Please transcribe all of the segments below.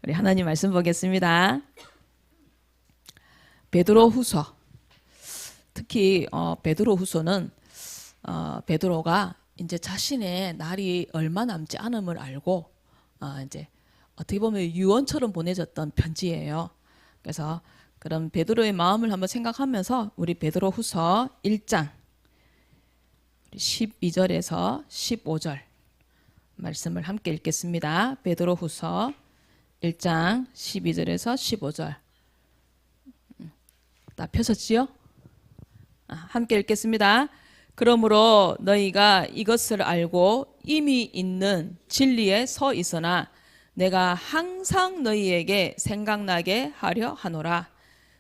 우리 하나님 말씀 보겠습니다. 베드로후서. 특히 베드로후서는 베드로가 이제 자신의 날이 얼마 남지 않음을 알고 이제 어떻게 보면 유언처럼 보내졌던 편지예요. 그래서 그럼 베드로의 마음을 한번 생각하면서 우리 베드로후서 1장 12절에서 15절 말씀을 함께 읽겠습니다. 베드로후서 1장 12절에서 15절. 다 펴셨지요? 함께 읽겠습니다. 그러므로 너희가 이것을 알고 이미 있는 진리에 서 있으나 내가 항상 너희에게 생각나게 하려 하노라.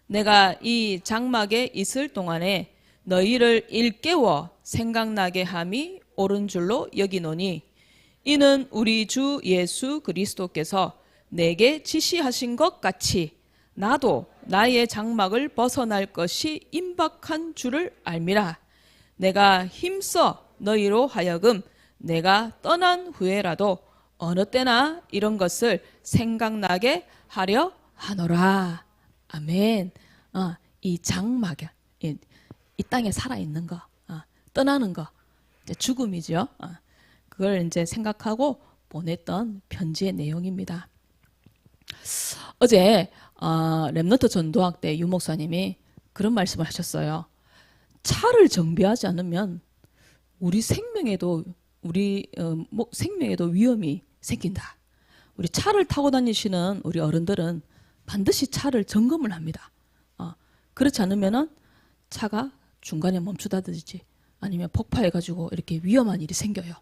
내가 이 장막에 있을 동안에 너희를 일깨워 생각나게 함이 옳은 줄로 여기노니 이는 우리 주 예수 그리스도께서 내게 지시하신 것 같이 나도 나의 장막을 벗어날 것이 임박한 줄을 알미라. 내가 힘써 너희로 하여금 내가 떠난 후에라도 어느 때나 이런 것을 생각나게 하려 하노라. 아멘. 이 장막, 이 땅에 살아있는 거, 떠나는 거, 이제 죽음이죠. 그걸 이제 생각하고 보냈던 편지의 내용입니다. 어제 렘넌트 전도학 때 유목사님이 그런 말씀을 하셨어요. 차를 정비하지 않으면 우리 생명에도 생명에도 위험이 생긴다. 우리 차를 타고 다니시는 우리 어른들은 반드시 차를 점검을 합니다. 그렇지 않으면은 차가 중간에 멈추다든지 아니면 폭파해가지고 이렇게 위험한 일이 생겨요.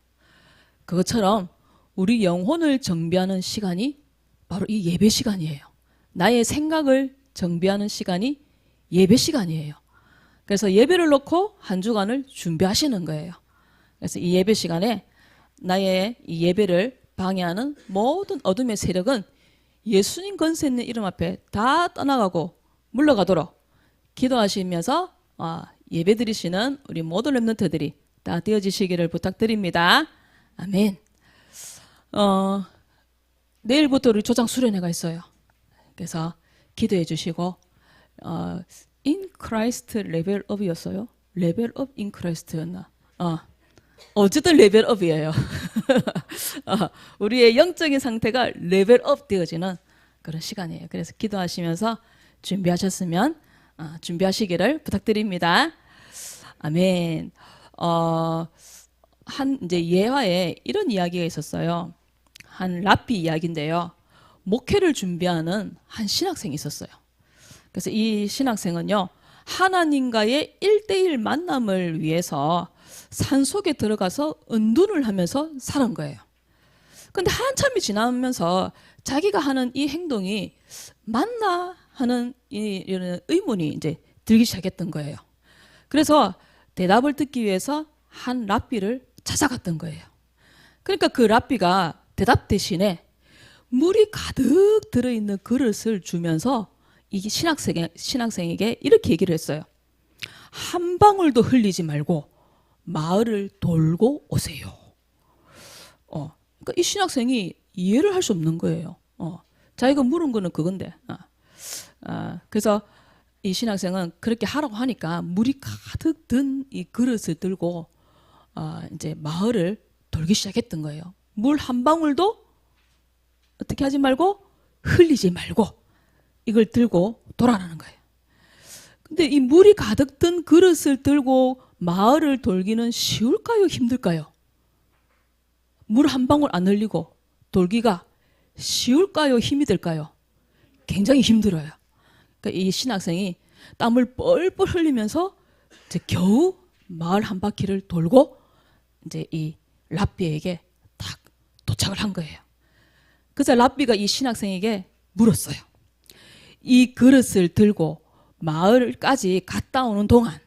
그것처럼 우리 영혼을 정비하는 시간이 바로 이 예배 시간이에요. 나의 생각을 정비하는 시간이 예배 시간이에요. 그래서 예배를 놓고 한 주간을 준비하시는 거예요. 그래서 이 예배 시간에 나의 이 예배를 방해하는 모든 어둠의 세력은 예수님 권세 있는 이름 앞에 다 떠나가고 물러가도록 기도하시면서 예배 드리시는 우리 모든 렘넌트들이 다 되어지시기를 부탁드립니다. 아멘. 내일부터 우리 조장 수련회가 있어요. 그래서 기도해 주시고 in Christ level up이었어요. level up in Christ였나? 어쨌든 레벨 업이에요. 우리의 영적인 상태가 레벨 업 되어지는 그런 시간이에요. 그래서 기도하시면서 준비하셨으면 준비하시기를 부탁드립니다. 아멘. 이제 예화에 이런 이야기가 있었어요. 한 랍비 이야기인데요. 목회를 준비하는 한 신학생이 있었어요. 그래서 이 신학생은요, 하나님과의 1대1 만남을 위해서 산속에 들어가서 은둔을 하면서 살은 거예요. 근데 한참이 지나면서 자기가 하는 이 행동이 맞나 하는 이런 의문이 이제 들기 시작했던 거예요. 그래서 대답을 듣기 위해서 한 랍비를 찾아갔던 거예요. 그러니까 그 랍비가 대답 대신에 물이 가득 들어있는 그릇을 주면서 이 신학생에게 이렇게 얘기를 했어요. 한 방울도 흘리지 말고 마을을 돌고 오세요. 그러니까 이 신학생이 이해를 할 수 없는 거예요. 자기가 물은 거는 그건데. 그래서 이 신학생은 그렇게 하라고 하니까 물이 가득 든 이 그릇을 들고 이제 마을을 돌기 시작했던 거예요. 물 한 방울도 어떻게 하지 말고 흘리지 말고 이걸 들고 돌아가는 거예요. 근데 이 물이 가득 든 그릇을 들고 마을을 돌기는 쉬울까요? 힘들까요? 물 한 방울 안 흘리고 돌기가 쉬울까요? 힘이 들까요? 굉장히 힘들어요. 그러니까 이 신학생이 땀을 뻘뻘 흘리면서 이제 겨우 마을 한 바퀴를 돌고 이제 이 랍비에게 딱 도착을 한 거예요. 그래서 랍비가 이 신학생에게 물었어요. 이 그릇을 들고 마을까지 갔다 오는 동안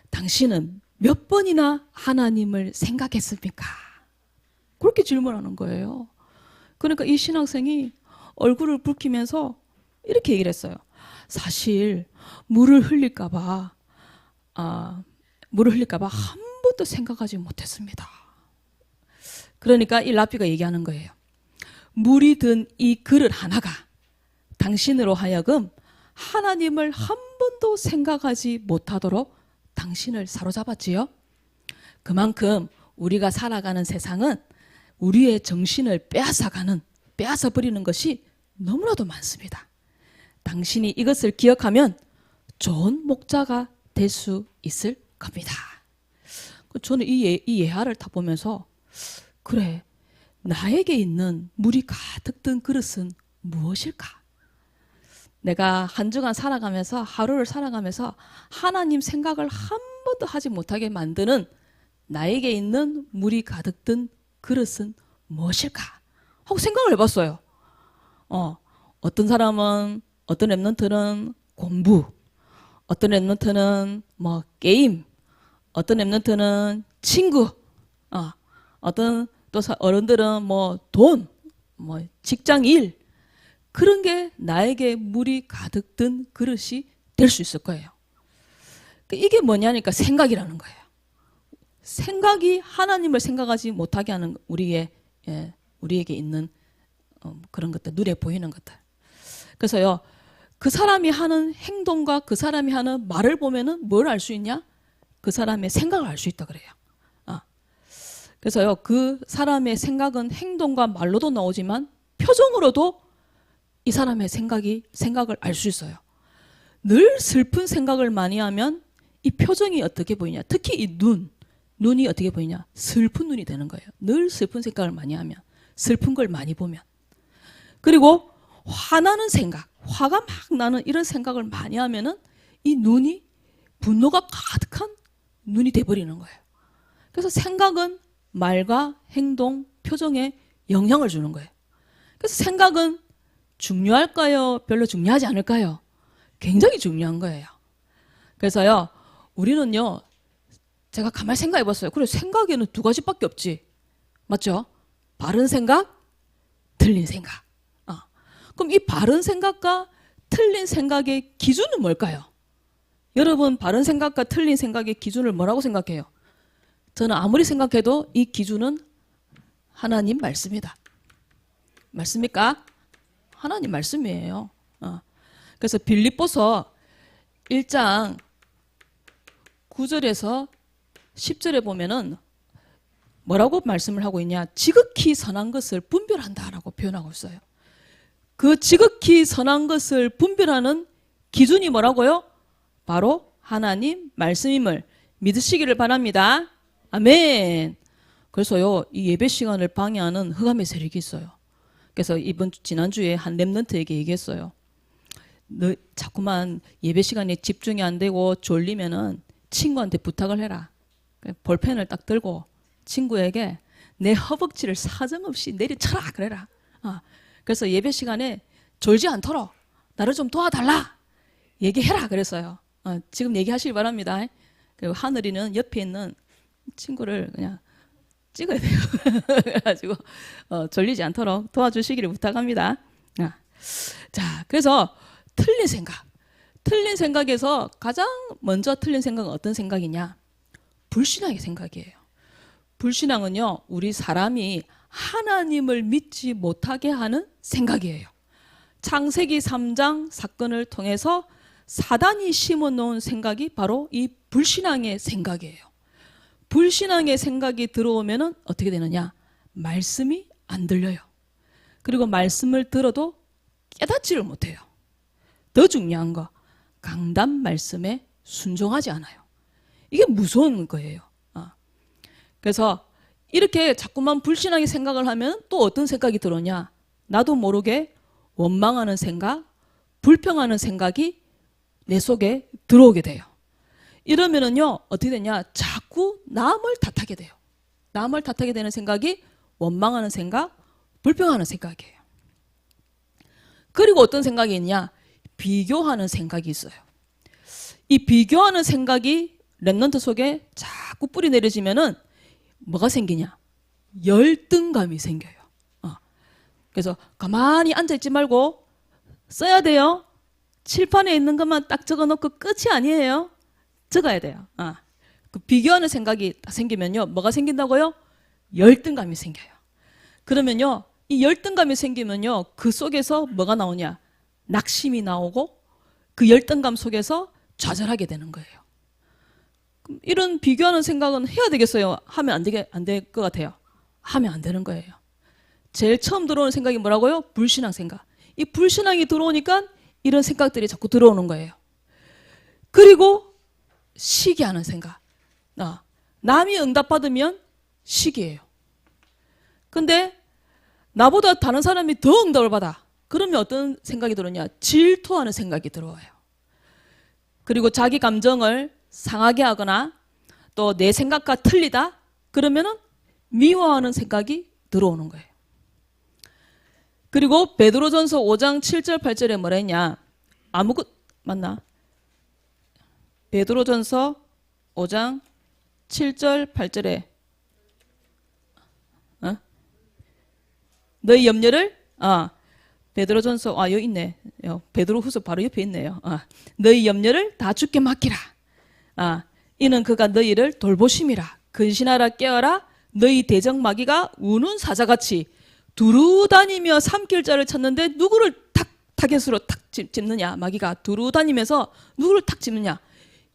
당신은 몇 번이나 하나님을 생각했습니까? 그렇게 질문하는 거예요. 그러니까 이 신학생이 얼굴을 붉히면서 이렇게 얘기를 했어요. 사실 물을 흘릴까봐 한 번도 생각하지 못했습니다. 그러니까 이 랍비가 얘기하는 거예요. 물이 든 이 그릇 하나가 당신으로 하여금 하나님을 한 번도 생각하지 못하도록 당신을 사로잡았지요. 그만큼 우리가 살아가는 세상은 우리의 정신을 빼앗아 버리는 것이 너무나도 많습니다. 당신이 이것을 기억하면 좋은 목자가 될 수 있을 겁니다. 저는 이 예화를 다 보면서 그래, 나에게 있는 물이 가득 든 그릇은 무엇일까? 내가 한 주간 살아가면서 하루를 살아가면서 하나님 생각을 한 번도 하지 못하게 만드는 나에게 있는 물이 가득 든 그릇은 무엇일까? 하고 생각을 해봤어요. 어떤 사람은, 어떤 랩런트는 공부, 어떤 랩런트는 뭐 게임, 어떤 랩런트는 친구, 어떤 또 어른들은 뭐 돈, 뭐 직장 일, 그런 게 나에게 물이 가득 든 그릇이 될 수 있을 거예요. 이게 뭐냐니까 생각이라는 거예요. 생각이 하나님을 생각하지 못하게 하는 우리에게 있는 그런 것들, 눈에 보이는 것들. 그래서요, 그 사람이 하는 행동과 그 사람이 하는 말을 보면은 뭘 알 수 있냐? 그 사람의 생각을 알 수 있다 그래요. 그래서요, 그 사람의 생각은 행동과 말로도 나오지만 표정으로도 이 사람의 생각을 알 수 있어요. 늘 슬픈 생각을 많이 하면 이 표정이 어떻게 보이냐? 특히 이 눈이 어떻게 보이냐? 슬픈 눈이 되는 거예요. 늘 슬픈 생각을 많이 하면, 슬픈 걸 많이 보면. 그리고 화나는 생각, 화가 막 나는 이런 생각을 많이 하면은 이 눈이 분노가 가득한 눈이 돼버리는 거예요. 그래서 생각은 말과 행동, 표정에 영향을 주는 거예요. 그래서 생각은 중요할까요? 별로 중요하지 않을까요? 굉장히 중요한 거예요. 그래서요, 우리는요, 제가 가만히 생각해 봤어요. 그래, 생각에는 두 가지밖에 없지. 맞죠? 바른 생각, 틀린 생각. 그럼 이 바른 생각과 틀린 생각의 기준은 뭘까요? 여러분, 바른 생각과 틀린 생각의 기준을 뭐라고 생각해요? 저는 아무리 생각해도 이 기준은 하나님 말씀이다. 맞습니까? 하나님 말씀이에요. 그래서 빌립보서 1장 9절에서 10절에 보면은 뭐라고 말씀을 하고 있냐? 지극히 선한 것을 분별한다라고 표현하고 있어요. 그 지극히 선한 것을 분별하는 기준이 뭐라고요? 바로 하나님 말씀임을 믿으시기를 바랍니다. 아멘. 그래서요, 이 예배 시간을 방해하는 흑암의 세력이 있어요. 그래서 지난주에 한 랩런트에게 얘기했어요. 너 자꾸만 예배 시간에 집중이 안 되고 졸리면은 친구한테 부탁을 해라. 볼펜을 딱 들고 친구에게 내 허벅지를 사정없이 내리쳐라 그래라. 그래서 예배 시간에 졸지 않도록 나를 좀 도와달라 얘기해라 그랬어요. 지금 얘기하시기 바랍니다. 그리고 하늘이는 옆에 있는 친구를 그냥 찍어야 돼요. 그래가지고 졸리지 않도록 도와주시기를 부탁합니다. 자, 그래서 틀린 생각에서 가장 먼저 틀린 생각은 어떤 생각이냐? 불신앙의 생각이에요. 불신앙은요, 우리 사람이 하나님을 믿지 못하게 하는 생각이에요. 창세기 3장 사건을 통해서 사단이 심어놓은 생각이 바로 이 불신앙의 생각이에요. 불신앙의 생각이 들어오면 어떻게 되느냐? 말씀이 안 들려요. 그리고 말씀을 들어도 깨닫지를 못해요. 더 중요한 거, 강단 말씀에 순종하지 않아요. 이게 무서운 거예요. 그래서 이렇게 자꾸만 불신앙의 생각을 하면 또 어떤 생각이 들어오냐? 나도 모르게 원망하는 생각, 불평하는 생각이 내 속에 들어오게 돼요. 이러면은요, 어떻게 되냐? 자꾸 남을 탓하게 돼요. 남을 탓하게 되는 생각이 원망하는 생각, 불평하는 생각이에요. 그리고 어떤 생각이 있냐? 비교하는 생각이 있어요. 이 비교하는 생각이 랩런트 속에 자꾸 뿌리 내려지면은 뭐가 생기냐? 열등감이 생겨요. 그래서 가만히 앉아있지 말고 써야 돼요. 칠판에 있는 것만 딱 적어놓고 끝이 아니에요. 적어야 돼요. 그 비교하는 생각이 딱 생기면요, 뭐가 생긴다고요? 열등감이 생겨요. 그러면요, 이 열등감이 생기면요, 그 속에서 뭐가 나오냐? 낙심이 나오고 그 열등감 속에서 좌절하게 되는 거예요. 그럼 이런 비교하는 생각은 해야 되겠어요? 하면 안 될 것 같아요. 하면 안 되는 거예요. 제일 처음 들어오는 생각이 뭐라고요? 불신앙 생각. 이 불신앙이 들어오니까 이런 생각들이 자꾸 들어오는 거예요. 그리고 시기하는 생각. 남이 응답받으면 시기해요. 근데 나보다 다른 사람이 더 응답을 받아. 그러면 어떤 생각이 들었냐? 질투하는 생각이 들어와요. 그리고 자기 감정을 상하게 하거나 또 내 생각과 틀리다? 그러면은 미워하는 생각이 들어오는 거예요. 그리고 베드로전서 5장 7절 8절에 뭐라 했냐? 맞나? 베드로전서 5장 7절 8절에 너희 염려를 베드로전서 여기 있네. 베드로후서 바로 옆에 있네요. 너희 염려를 다 주께 맡기라. 이는 그가 너희를 돌보심이라. 근신하라 깨어라. 너희 대적 마귀가 우는 사자같이 두루다니며 삼킬 자를 찾는데 누구를 타겟으로 탁 짚느냐? 마귀가 두루다니면서 누구를 탁 짚느냐?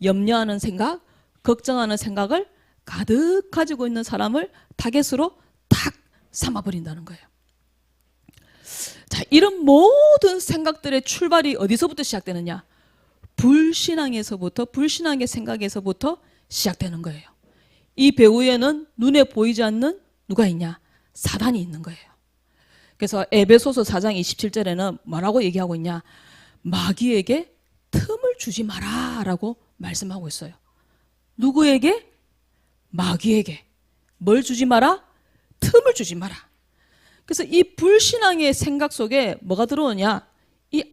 염려하는 생각, 걱정하는 생각을 가득 가지고 있는 사람을 타겟으로 탁 삼아버린다는 거예요. 자, 이런 모든 생각들의 출발이 어디서부터 시작되느냐? 불신앙의 생각에서부터 시작되는 거예요. 이 배후에는 눈에 보이지 않는 누가 있냐? 사단이 있는 거예요. 그래서 에베소서 4장 27절에는 뭐라고 얘기하고 있냐? 마귀에게 틈을 주지 마라 라고 말씀하고 있어요. 누구에게? 마귀에게. 뭘 주지 마라? 틈을 주지 마라. 그래서 이 불신앙의 생각 속에 뭐가 들어오냐? 이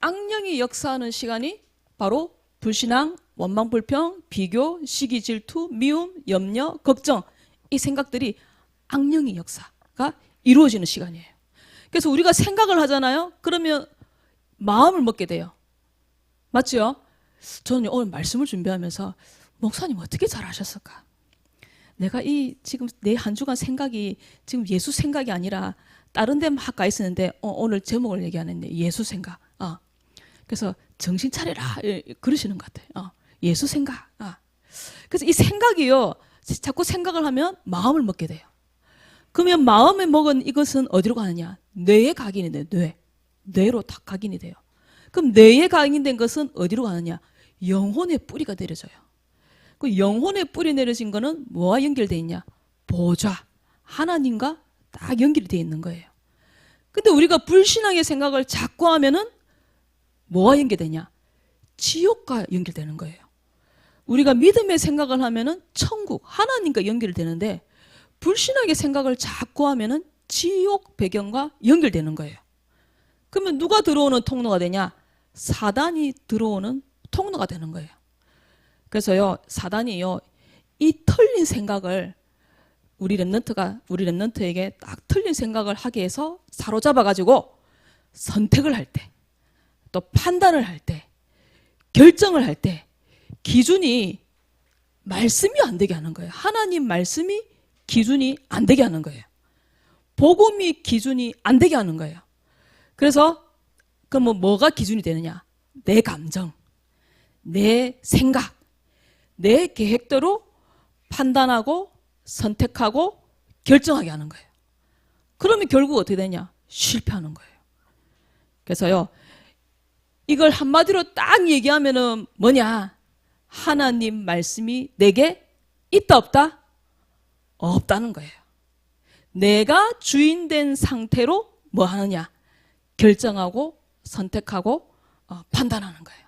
악령이 역사하는 시간이 바로 불신앙, 원망불평, 비교, 시기, 질투, 미움, 염려, 걱정, 이 생각들이 악령의 역사가 이루어지는 시간이에요. 그래서 우리가 생각을 하잖아요. 그러면 마음을 먹게 돼요. 맞죠? 저는 오늘 말씀을 준비하면서 목사님 어떻게 잘하셨을까? 내가 지금 내 한 주간 생각이 지금 예수 생각이 아니라 다른 데 막 가 있었는데 오늘 제목을 얘기하는데 예수 생각. 그래서 정신 차려라 그러시는 것 같아요. 예수 생각. 그래서 이 생각이요. 자꾸 생각을 하면 마음을 먹게 돼요. 그러면 마음에 먹은 이것은 어디로 가느냐? 뇌에 각인이 돼요. 뇌로 다 각인이 돼요. 그럼 뇌에 각인된 것은 어디로 가느냐? 영혼의 뿌리가 내려져요. 그 영혼의 뿌리 내려진 거는 뭐와 연결되어 있냐? 보좌, 하나님과 딱 연결이 되어 있는 거예요. 근데 우리가 불신앙의 생각을 자꾸 하면은 뭐와 연결되냐? 지옥과 연결되는 거예요. 우리가 믿음의 생각을 하면은 천국, 하나님과 연결되는데 불신앙의 생각을 자꾸 하면은 지옥 배경과 연결되는 거예요. 그러면 누가 들어오는 통로가 되냐? 사단이 들어오는 통로가 되는 거예요. 그래서요, 사단이요, 이 틀린 생각을 우리 랩런트에게 딱 틀린 생각을 하게 해서 사로잡아가지고 선택을 할 때, 또 판단을 할 때, 결정을 할 때 기준이 말씀이 안 되게 하는 거예요. 하나님 말씀이 기준이 안 되게 하는 거예요. 복음이 기준이 안 되게 하는 거예요. 그래서 그럼 뭐가 기준이 되느냐? 내 감정, 내 생각, 내 계획대로 판단하고 선택하고 결정하게 하는 거예요. 그러면 결국 어떻게 되냐? 실패하는 거예요. 그래서요, 이걸 한마디로 딱 얘기하면은 뭐냐? 하나님 말씀이 내게 있다 없다? 없다는 거예요. 내가 주인된 상태로 뭐 하느냐? 결정하고 선택하고 판단하는 거예요.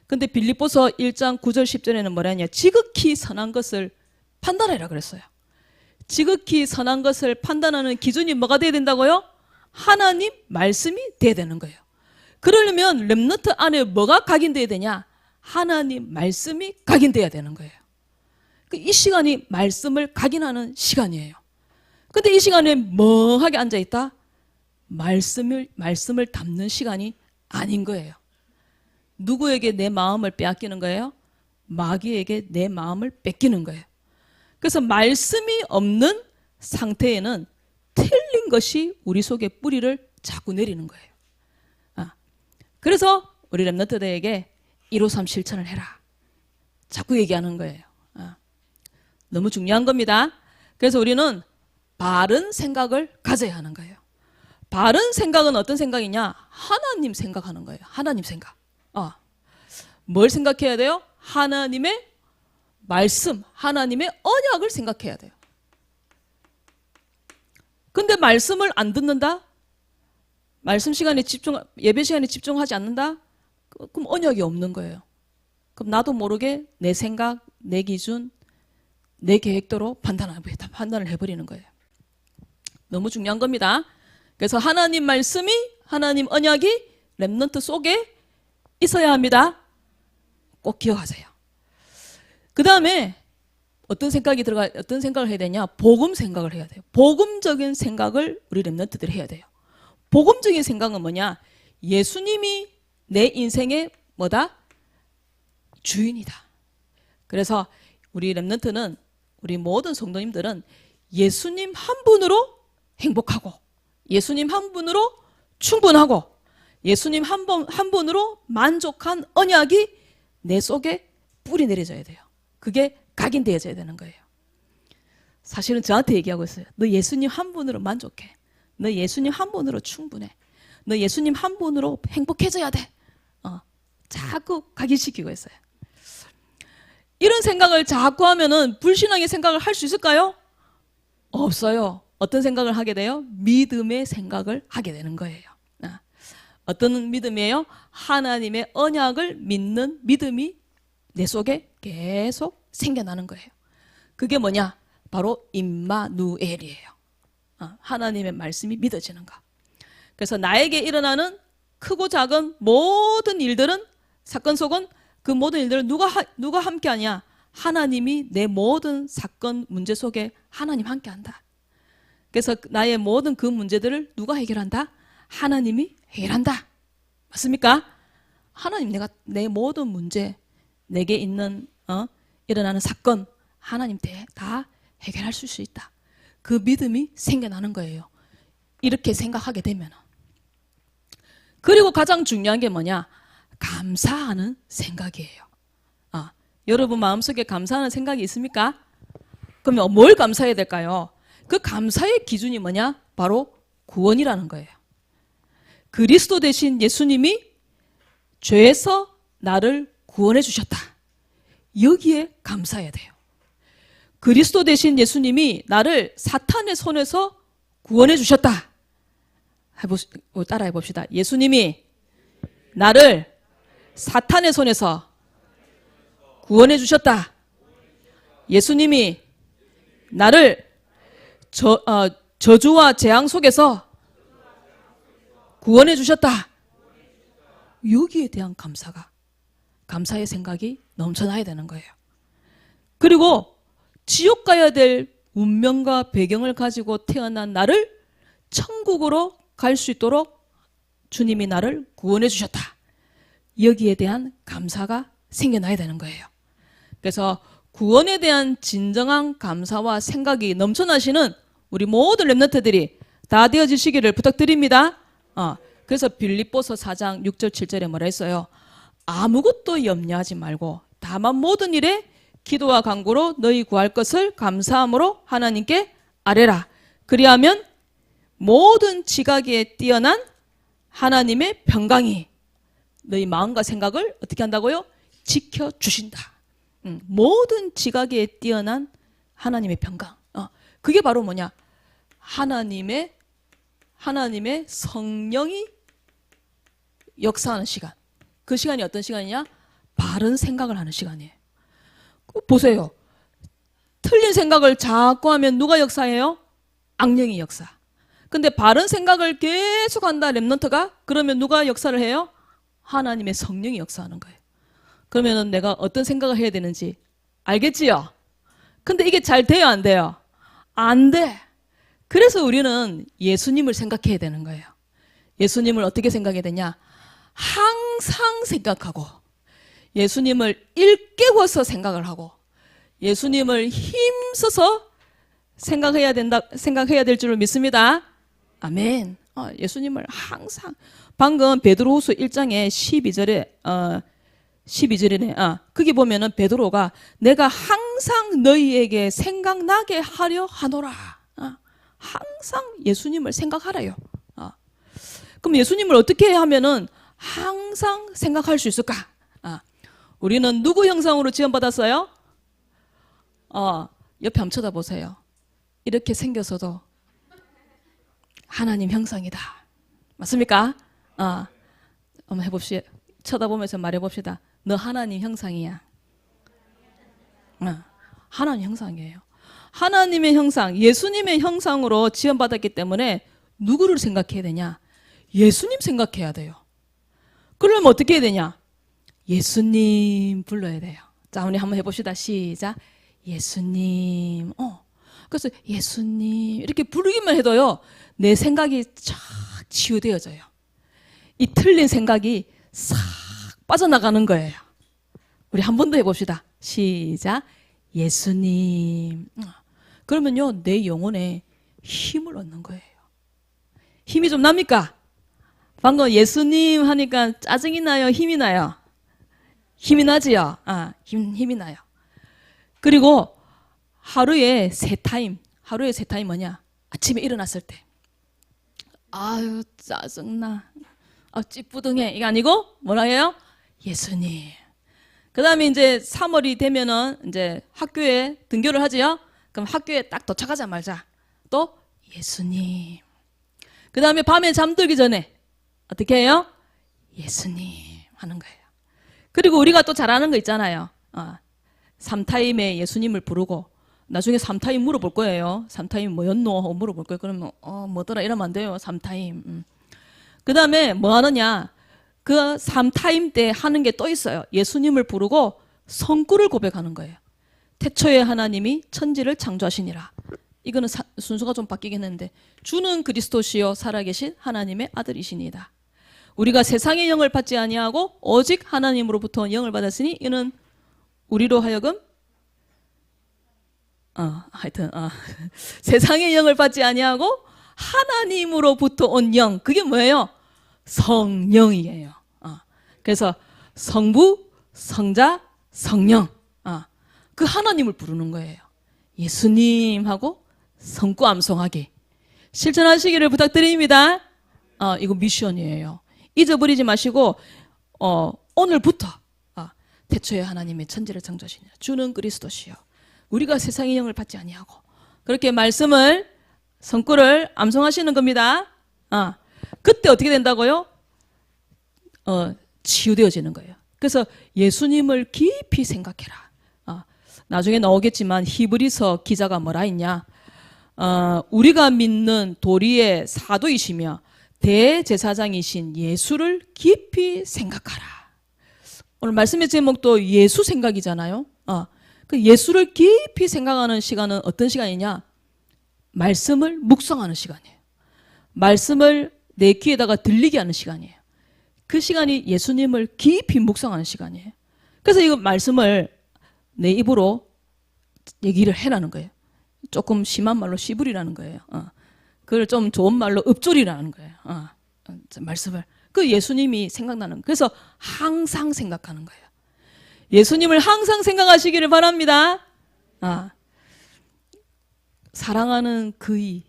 근데 빌립보서 1장 9절 10절에는 뭐라 했냐? 지극히 선한 것을 판단해라 그랬어요. 지극히 선한 것을 판단하는 기준이 뭐가 돼야 된다고요? 하나님 말씀이 돼야 되는 거예요. 그러려면 렘넌트 안에 뭐가 각인돼야 되냐? 하나님 말씀이 각인돼야 되는 거예요. 이 시간이 말씀을 각인하는 시간이에요. 근데 이 시간에 멍하게 앉아있다? 말씀을 담는 시간이 아닌 거예요. 누구에게 내 마음을 빼앗기는 거예요? 마귀에게 내 마음을 뺏기는 거예요. 그래서 말씀이 없는 상태에는 틀린 것이 우리 속에 뿌리를 자꾸 내리는 거예요. 그래서 우리 랩런트들에게 153 실천을 해라. 자꾸 얘기하는 거예요. 너무 중요한 겁니다. 그래서 우리는 바른 생각을 가져야 하는 거예요. 바른 생각은 어떤 생각이냐? 하나님 생각하는 거예요. 하나님 생각. 뭘 생각해야 돼요? 하나님의 말씀, 하나님의 언약을 생각해야 돼요. 근데 말씀을 안 듣는다? 말씀 시간에 예배 시간에 집중하지 않는다? 그럼 언약이 없는 거예요. 그럼 나도 모르게 내 생각, 내 기준, 내 계획대로 판단을 해버리는 거예요. 너무 중요한 겁니다. 그래서 하나님 말씀이, 하나님 언약이 랩런트 속에 있어야 합니다. 꼭 기억하세요. 그 다음에 어떤 생각을 해야 되냐? 복음 생각을 해야 돼요. 복음적인 생각을 우리 랩런트들이 해야 돼요. 복음적인 생각은 뭐냐? 예수님이 내 인생의 뭐다? 주인이다. 그래서 우리 랩런트는, 우리 모든 성도님들은 예수님 한 분으로 행복하고, 예수님 한 분으로 충분하고, 예수님 한 분으로 만족한 언약이 내 속에 뿌리 내려져야 돼요. 그게 각인되어져야 되는 거예요. 사실은 저한테 얘기하고 있어요. 너 예수님 한 분으로 만족해. 너 예수님 한 분으로 충분해. 너 예수님 한 분으로 행복해져야 돼. 자꾸 각인시키고 있어요. 이런 생각을 자꾸 하면은 불신앙의 생각을 할 수 있을까요? 없어요. 어떤 생각을 하게 돼요? 믿음의 생각을 하게 되는 거예요. 어떤 믿음이에요? 하나님의 언약을 믿는 믿음이 내 속에 계속 생겨나는 거예요. 그게 뭐냐? 바로 임마누엘이에요. 하나님의 말씀이 믿어지는 거. 그래서 나에게 일어나는 크고 작은 모든 일들은, 사건 속은 그 모든 일들은 누가 함께하냐? 하나님이 내 모든 사건 문제 속에 하나님 함께한다. 그래서 나의 모든 그 문제들을 누가 해결한다? 하나님이 해결한다. 맞습니까? 하나님, 내 모든 문제, 내게 있는 일어나는 사건 하나님 다 해결할 수 있다. 그 믿음이 생겨나는 거예요. 이렇게 생각하게 되면. 그리고 가장 중요한 게 뭐냐? 감사하는 생각이에요. 여러분 마음속에 감사하는 생각이 있습니까? 그러면 뭘 감사해야 될까요? 그 감사의 기준이 뭐냐? 바로 구원이라는 거예요. 그리스도 대신 예수님이 죄에서 나를 구원해 주셨다. 여기에 감사해야 돼요. 그리스도 대신 예수님이 나를 사탄의 손에서 구원해 주셨다. 따라해 봅시다. 예수님이 나를 사탄의 손에서 구원해 주셨다. 예수님이 나를 저주와 재앙 속에서 구원해 주셨다. 여기에 대한 감사의 생각이 넘쳐나야 되는 거예요. 그리고 지옥 가야 될 운명과 배경을 가지고 태어난 나를 천국으로 갈 수 있도록 주님이 나를 구원해 주셨다. 여기에 대한 감사가 생겨나야 되는 거예요. 그래서 구원에 대한 진정한 감사와 생각이 넘쳐나시는 우리 모든 랩런트들이 다 되어지시기를 부탁드립니다. 그래서 빌립보서 4장 6절 7절에 뭐라 했어요? 아무것도 염려하지 말고 다만 모든 일에 기도와 간구로 너희 구할 것을 감사함으로 하나님께 아뢰라. 그리하면 모든 지각에 뛰어난 하나님의 평강이 너희 마음과 생각을 어떻게 한다고요? 지켜주신다. 모든 지각에 뛰어난 하나님의 평강. 그게 바로 뭐냐? 하나님의 성령이 역사하는 시간. 그 시간이 어떤 시간이냐? 바른 생각을 하는 시간이에요. 보세요. 틀린 생각을 자꾸 하면 누가 역사해요? 악령이 역사. 근데 바른 생각을 계속 한다 랩런트가? 그러면 누가 역사를 해요? 하나님의 성령이 역사하는 거예요. 그러면 내가 어떤 생각을 해야 되는지 알겠지요? 근데 이게 잘 돼요, 안 돼요? 안 돼. 그래서 우리는 예수님을 생각해야 되는 거예요. 예수님을 어떻게 생각해야 되냐? 항상 생각하고 예수님을 일깨워서 생각을 하고 예수님을 힘써서 생각해야 될 줄을 믿습니다. 아멘. 예수님을 항상 방금 베드로후서 1장에 12절이네. 거기 보면은 베드로가 내가 항상 너희에게 생각나게 하려 하노라. 항상 예수님을 생각하래요. 그럼 예수님을 어떻게 하면은 항상 생각할 수 있을까? 우리는 누구 형상으로 지원받았어요? 옆에 한번 쳐다보세요. 이렇게 생겨서도 하나님 형상이다. 맞습니까? 한번 해봅시다. 쳐다보면서 말해봅시다. 너 하나님 형상이야. 하나님 형상이에요. 하나님의 형상, 예수님의 형상으로 지원받았기 때문에 누구를 생각해야 되냐? 예수님 생각해야 돼요. 그러면 어떻게 해야 되냐? 예수님 불러야 돼요. 자, 우리 한번 해봅시다. 시작. 예수님. 그래서 예수님 이렇게 부르기만 해도요, 내 생각이 쫙 치유되어져요. 이 틀린 생각이 싹 빠져나가는 거예요. 우리 한 번 더 해봅시다. 시작. 예수님. 그러면요, 내 영혼에 힘을 얻는 거예요. 힘이 좀 납니까? 방금 예수님 하니까 짜증이 나요? 힘이 나요? 힘이 나지요? 힘이 나요. 그리고 하루에 세 타임 뭐냐? 아침에 일어났을 때. 아유, 짜증나. 찌뿌둥해. 이게 아니고, 뭐라 해요? 예수님. 그 다음에 이제 3월이 되면은 이제 학교에 등교를 하지요? 그럼 학교에 딱 도착하자마자 또 예수님. 그 다음에 밤에 잠들기 전에 어떻게 해요? 예수님 하는 거예요. 그리고 우리가 또 잘하는 거 있잖아요. 3타임에 예수님을 부르고 나중에 3타임 물어볼 거예요. 3타임 뭐였노? 물어볼 거예요. 그러면 뭐더라 이러면 안 돼요. 3타임. 그 다음에 뭐 하느냐? 그 3타임 때 하는 게 또 있어요. 예수님을 부르고 성구를 고백하는 거예요. 태초에 하나님이 천지를 창조하시니라. 이거는 순서가 좀 바뀌긴 했는데, 주는 그리스도시요 살아계신 하나님의 아들이시니이다. 우리가 세상의 영을 받지 아니하고 오직 하나님으로부터 영을 받았으니 이는 우리로 하여금 세상의 영을 받지 아니하고 하나님으로부터 온 영, 그게 뭐예요? 성령이에요. 그래서 성부, 성자, 성령, 그 하나님을 부르는 거예요. 예수님하고 성구 암송하기 실천하시기를 부탁드립니다. 이거 미션이에요. 잊어버리지 마시고 오늘부터 태초에 하나님의 천지를 창조하시니라. 주는 그리스도시요 우리가 세상의 영을 받지 아니하고, 그렇게 말씀을 성구를 암송하시는 겁니다. 그때 어떻게 된다고요? 치유되어지는 거예요. 그래서 예수님을 깊이 생각해라. 나중에 나오겠지만 히브리서 기자가 뭐라 했냐? 우리가 믿는 도리의 사도이시며 대제사장이신 예수를 깊이 생각하라. 오늘 말씀의 제목도 예수 생각이잖아요. 그 예수를 깊이 생각하는 시간은 어떤 시간이냐? 말씀을 묵상하는 시간이에요. 말씀을 내 귀에다가 들리게 하는 시간이에요. 그 시간이 예수님을 깊이 묵상하는 시간이에요. 그래서 이 말씀을 내 입으로 얘기를 해라는 거예요. 조금 심한 말로 씨부리라는 거예요. 그걸 좀 좋은 말로 읍조리라는 거예요. 말씀을. 그 예수님이 생각나는. 그래서 항상 생각하는 거예요. 예수님을 항상 생각하시기를 바랍니다. 사랑하는 그이,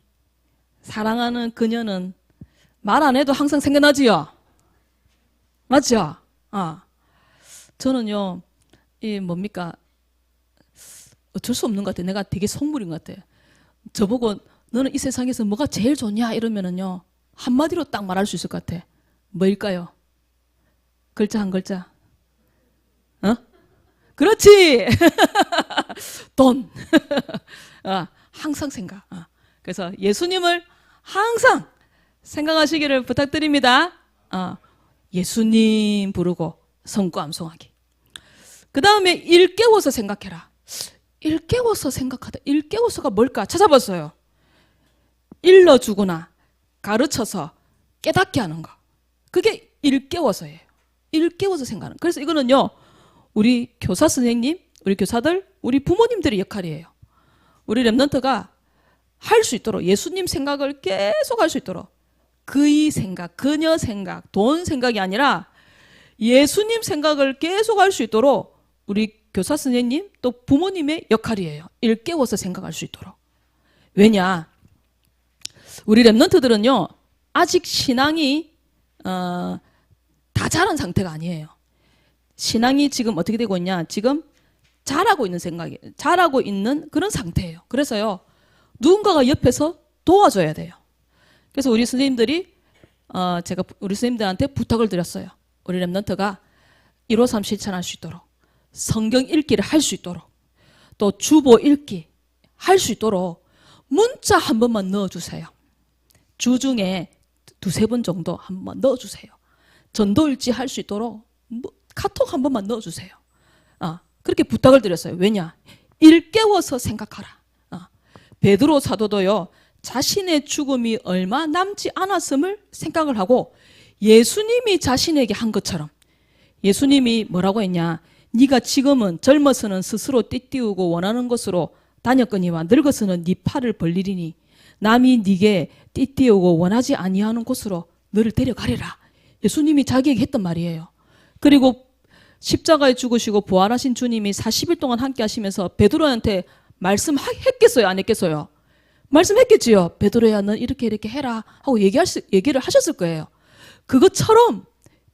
사랑하는 그녀는 말 안 해도 항상 생각나지요? 맞죠? 저는요, 이 뭡니까? 어쩔 수 없는 것 같아요. 내가 되게 속물인 것 같아요. 저보고 너는 이 세상에서 뭐가 제일 좋냐 이러면은요, 한마디로 딱 말할 수 있을 것 같아. 뭐일까요? 글자 한 글자. 그렇지! 돈. 항상 생각. 그래서 예수님을 항상 생각하시기를 부탁드립니다. 예수님 부르고 성구 암송하기. 그 다음에 일깨워서 생각해라. 일깨워서 생각하다. 일깨워서가 뭘까? 찾아봤어요. 일러주거나 가르쳐서 깨닫게 하는 거. 그게 일깨워서예요. 일깨워서 생각하는. 그래서 이거는요, 우리 교사 선생님, 우리 교사들, 우리 부모님들의 역할이에요. 우리 렘넌트가 할 수 있도록 예수님 생각을 계속 할 수 있도록 그의 생각, 그녀 생각, 돈 생각이 아니라 예수님 생각을 계속 할 수 있도록 우리 교사 선생님 또 부모님의 역할이에요. 일깨워서 생각할 수 있도록. 왜냐? 우리 렘넌트들은요 아직 신앙이 다 자란 상태가 아니에요. 신앙이 지금 어떻게 되고 있냐? 지금 자라고 있는 생각이, 자라고 있는 그런 상태예요. 그래서요 누군가가 옆에서 도와줘야 돼요. 그래서 우리 선생님들이 제가 우리 선생님들한테 부탁을 드렸어요. 우리 렘넌트가 153 실천할 수 있도록, 성경 읽기를 할 수 있도록, 또 주보 읽기 할 수 있도록 문자 한 번만 넣어주세요. 주중에 2-3번 정도 한 번 넣어주세요. 전도일지 할 수 있도록 카톡 한 번만 넣어주세요. 그렇게 부탁을 드렸어요. 왜냐? 일깨워서 생각하라. 베드로 사도도요 자신의 죽음이 얼마 남지 않았음을 생각을 하고 예수님이 자신에게 한 것처럼, 예수님이 뭐라고 했냐? 네가 지금은 젊어서는 스스로 띠띠우고 원하는 곳으로 다녔거니와 늙어서는 네 팔을 벌리리니 남이 네게 띠띠우고 원하지 아니하는 곳으로 너를 데려가리라. 예수님이 자기에게 했던 말이에요. 그리고 십자가에 죽으시고 부활하신 주님이 40일 동안 함께 하시면서 베드로한테 말씀했겠어요? 안 했겠어요? 말씀했겠지요. 베드로야 너 이렇게 이렇게 해라 하고 얘기를 하셨을 거예요. 그것처럼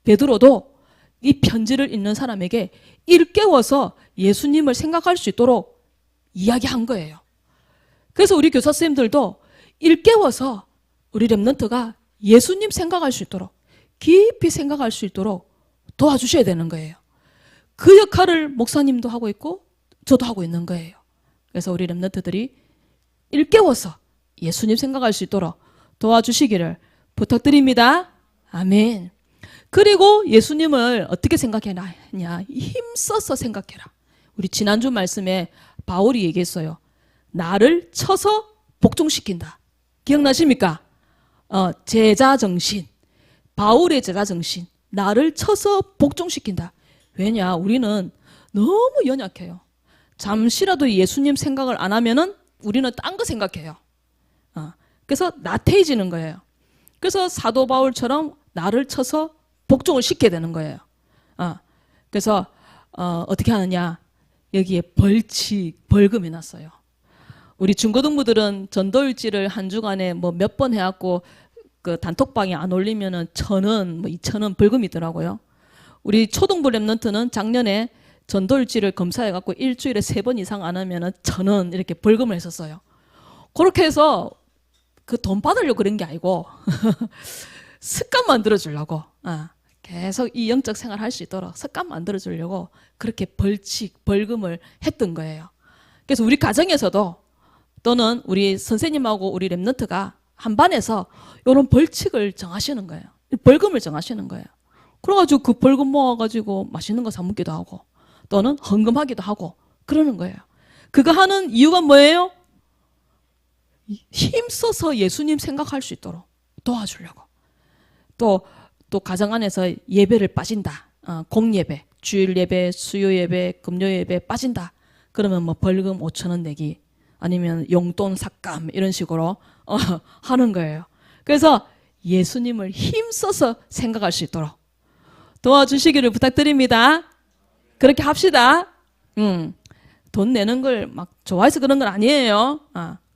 베드로도 이 편지를 읽는 사람에게 일깨워서 예수님을 생각할 수 있도록 이야기한 거예요. 그래서 우리 교사 선생님들도 일깨워서 우리 렘넌트가 예수님 생각할 수 있도록, 깊이 생각할 수 있도록 도와주셔야 되는 거예요. 그 역할을 목사님도 하고 있고 저도 하고 있는 거예요. 그래서 우리 렘넌트들이 일깨워서 예수님 생각할 수 있도록 도와주시기를 부탁드립니다. 아멘. 그리고 예수님을 어떻게 생각해야 하냐? 힘써서 생각해라. 우리 지난주 말씀에 바울이 얘기했어요. 나를 쳐서 복종시킨다. 기억나십니까? 제자정신. 바울의 제자정신. 나를 쳐서 복종시킨다. 왜냐? 우리는 너무 연약해요. 잠시라도 예수님 생각을 안 하면은 우리는 딴 거 생각해요. 그래서 나태해지는 거예요. 그래서 사도 바울처럼 나를 쳐서 복종을 시켜야 되는 거예요. 그래서 어떻게 하느냐? 여기에 벌금이 났어요. 우리 중고등부들은 전도일지를 한 주간에 뭐 몇 번 해갖고 그 단톡방에 안 올리면은 1,000원, 뭐 2,000원 벌금이 있더라고요. 우리 초등부 렘넌트는 작년에 전도일지를 검사해갖고 일주일에 3번 이상 안 하면은 1,000원 이렇게 벌금을 했었어요. 그렇게 해서 그 돈 받으려고 그런 게 아니고 습관 만들어주려고 계속 이 영적 생활 할 수 있도록 습관 만들어주려고 그렇게 벌금을 했던 거예요. 그래서 우리 가정에서도 또는 우리 선생님하고 우리 렘넌트가 한 반에서 이런 벌칙을 정하시는 거예요. 벌금을 정하시는 거예요. 그래가지고 그 벌금 모아가지고 맛있는 거 사 먹기도 하고 또는 헌금하기도 하고 그러는 거예요. 그거 하는 이유가 뭐예요? 힘써서 예수님 생각할 수 있도록 도와주려고. 또 가정 안에서 예배를 빠진다. 공예배, 주일 예배, 수요 예배, 금요 예배 빠진다. 그러면 뭐 벌금 5,000원 내기 아니면 용돈 삭감 이런 식으로 하는 거예요. 그래서 예수님을 힘써서 생각할 수 있도록 도와주시기를 부탁드립니다. 그렇게 합시다. 돈 내는 걸 막 좋아해서 그런 건 아니에요.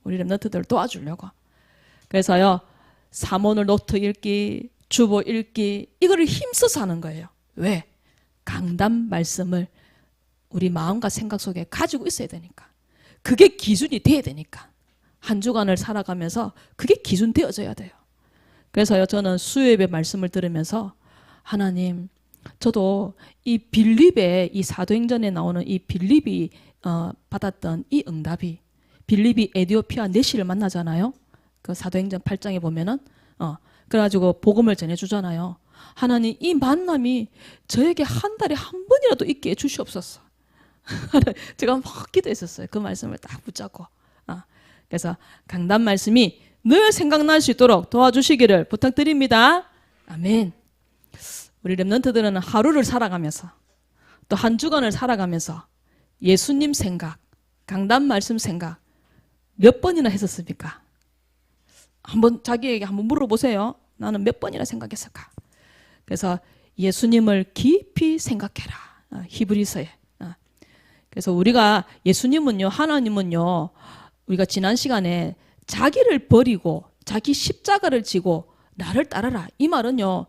우리 렘넌트들 도와주려고. 그래서요, 사모늘 노트 읽기, 주보 읽기 이거를 힘써서 하는 거예요. 왜? 강단 말씀을 우리 마음과 생각 속에 가지고 있어야 되니까. 그게 기준이 돼야 되니까. 한 주간을 살아가면서 그게 기준 되어져야 돼요. 그래서요, 저는 수요예배 말씀을 들으면서 하나님, 저도 이 빌립의 이 사도행전에 나오는 이 빌립이 받았던 이 응답이, 빌립이 에디오피아 내시를 만나잖아요. 그 사도행전 8장에 보면은 그래가지고 복음을 전해주잖아요. 하나님, 이 만남이 저에게 한 달에 한 번이라도 있게 해주시옵소서. 제가 막 기도했었어요. 그 말씀을 딱 붙잡고. 그래서 강단 말씀이 늘 생각날 수 있도록 도와주시기를 부탁드립니다. 아멘. 우리 렘넌트들은 하루를 살아가면서 또 한 주간을 살아가면서 예수님 생각, 강단 말씀 생각 몇 번이나 했었습니까? 한번 자기에게 한번 물어보세요. 나는 몇 번이나 생각했을까? 그래서 예수님을 깊이 생각해라. 히브리서에. 그래서 우리가 예수님은요, 하나님은요, 우리가 지난 시간에 자기를 버리고 자기 십자가를 지고 나를 따라라. 이 말은요,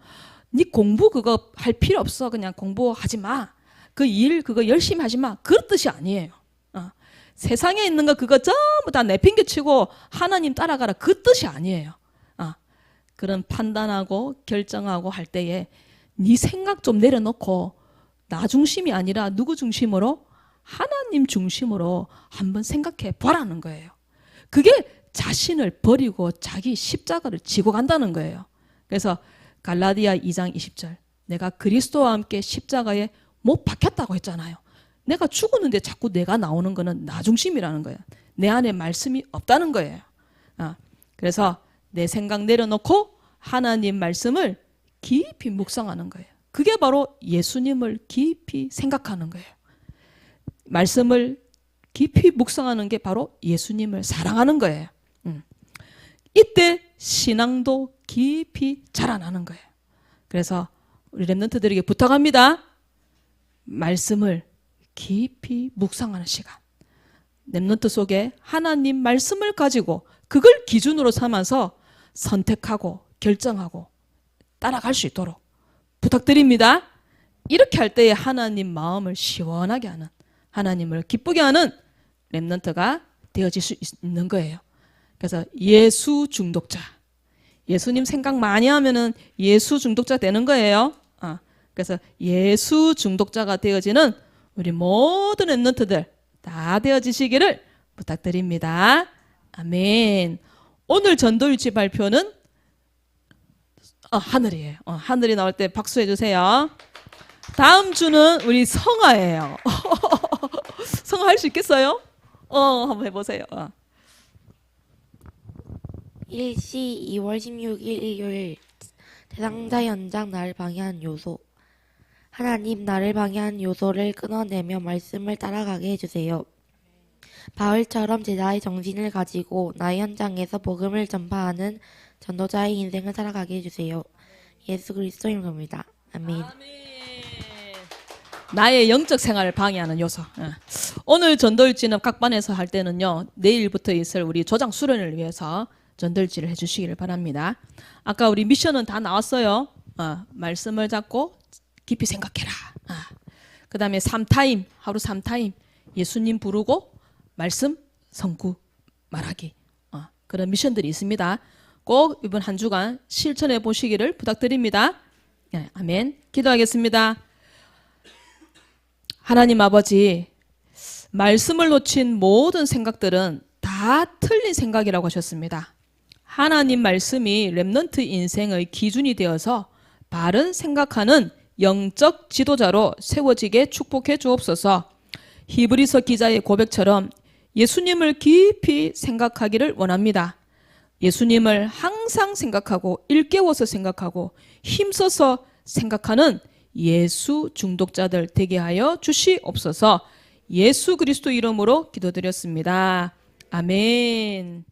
네 공부 그거 할 필요 없어. 그냥 공부하지 마. 그 일 그거 열심히 하지 마. 그런 뜻이 아니에요. 세상에 있는 거 그거 전부 다 내팽개치고 하나님 따라가라. 그 뜻이 아니에요. 그런 판단하고 결정하고 할 때에 네 생각 좀 내려놓고 나 중심이 아니라 누구 중심으로? 하나님 중심으로 한번 생각해 보라는 거예요. 그게 자신을 버리고 자기 십자가를 지고 간다는 거예요. 그래서 갈라디아 2장 20절 내가 그리스도와 함께 십자가에 못 박혔다고 했잖아요. 내가 죽었는데 자꾸 내가 나오는 거는 나 중심이라는 거예요. 내 안에 말씀이 없다는 거예요. 그래서 내 생각 내려놓고 하나님 말씀을 깊이 묵상하는 거예요. 그게 바로 예수님을 깊이 생각하는 거예요. 말씀을 깊이 묵상하는 게 바로 예수님을 사랑하는 거예요. 이때 신앙도 깊이 자라나는 거예요. 그래서 우리 랩런트들에게 부탁합니다. 말씀을 깊이 묵상하는 시간. 랩런트 속에 하나님 말씀을 가지고 그걸 기준으로 삼아서 선택하고 결정하고 따라갈 수 있도록 부탁드립니다. 이렇게 할 때에 하나님 마음을 시원하게 하는, 하나님을 기쁘게 하는 랩런트가 되어질 수 있는 거예요. 그래서 예수 중독자. 예수님 생각 많이 하면은 예수 중독자 되는 거예요. 그래서 예수 중독자가 되어지는 우리 모든 랩런트들 다 되어지시기를 부탁드립니다. 아멘. 오늘 전도일지 발표는 하늘이에요. 하늘이 나올 때 박수해 주세요. 다음 주는 우리 성화예요. 성화 할 수 있겠어요? 한번 해보세요. 일시 2월 16일 일요일 대상자 연장 나를 방해한 요소. 하나님 나를 방해한 요소를 끊어내며 말씀을 따라가게 해주세요. 바울처럼 제자의 정신을 가지고 나의 현장에서 복음을 전파하는 전도자의 인생을 살아가게 해주세요. 예수 그리스도 이름입니다. 아멘. 나의 영적 생활을 방해하는 요소. 오늘 전도일지는 각 반에서 할 때는요, 내일부터 있을 우리 조장 수련을 위해서 전도일지를 해주시기를 바랍니다. 아까 우리 미션은 다 나왔어요. 말씀을 잡고 깊이 생각해라. 그 다음에 3타임, 하루 3타임 예수님 부르고 말씀, 성구, 말하기. 그런 미션들이 있습니다. 꼭 이번 한 주간 실천해 보시기를 부탁드립니다. 아멘. 기도하겠습니다. 하나님 아버지, 말씀을 놓친 모든 생각들은 다 틀린 생각이라고 하셨습니다. 하나님 말씀이 랩넌트 인생의 기준이 되어서 바른 생각하는 영적 지도자로 세워지게 축복해 주옵소서. 히브리서 기자의 고백처럼 예수님을 깊이 생각하기를 원합니다. 예수님을 항상 생각하고 일깨워서 생각하고 힘써서 생각하는 예수 중독자들 되게 하여 주시옵소서. 예수 그리스도 이름으로 기도드렸습니다. 아멘.